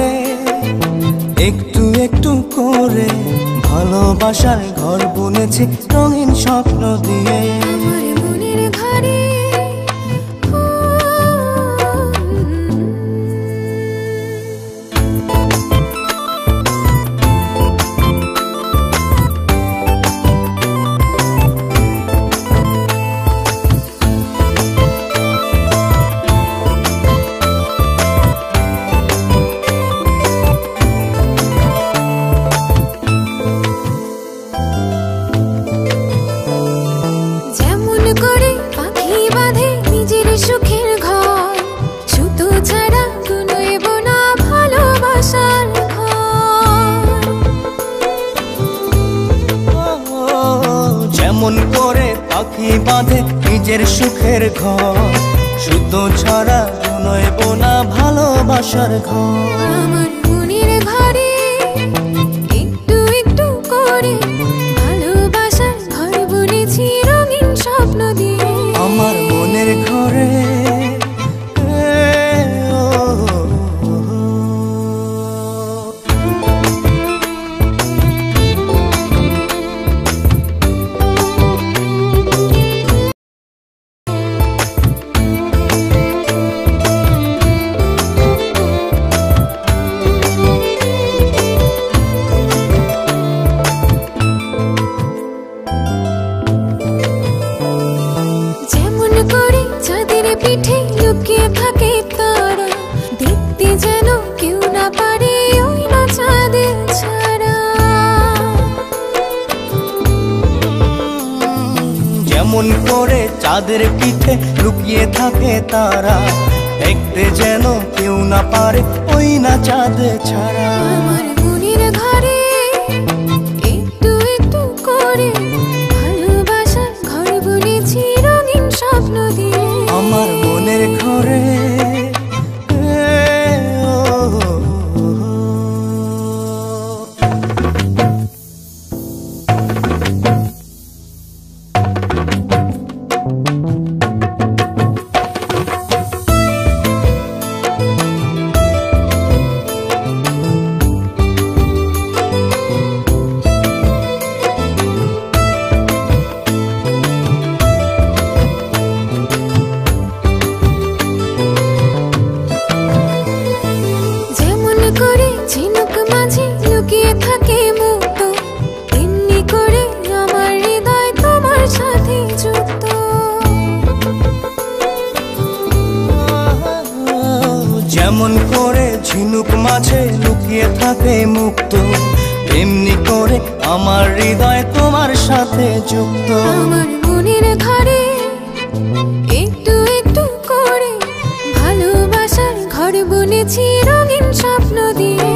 ঘরে একটু একটু করে ভালোবাসার ঘর বুনেছি রঙিন স্বপ্ন দিয়ে। আমার মনের ঘরে পাখি বাঁধে নিজের সুখের ঘর, শুধু ছাড়া নইব না ভালোবাসার ঘর। আমার মনের ঘরে একটু একটু করে ভালোবাসার ঘর বুনেছি রঙিন স্বপ্ন দিয়ে। আমার মনের ঘরে পিঠে লুকিয়ে থাকে তারা, দেখতে যেন কেউ না পারে ওই না চাঁদের ছাড়া। যেমন করে চাঁদের পিঠে লুকিয়ে থাকে তারা, দেখতে যেন কেউ না পারে ওই না চাঁদ ছাড়া। আমার মনের ঘরে একটু একটু করে ভালোবাসার ঘর বুনেছি রঙিন স্বপ্ন দিয়ে। আমার মনের ঘরে যেমন করে ঝিনুক মাঝে লুকিয়ে থাকে মুক্ত, এমনি করে আমার হৃদয় তোমার সাথে যুক্ত। আমার মনের ঘরে একটু একটু করে ভালোবাসার ঘর বুনেছি রঙিন স্বপ্ন দিয়ে।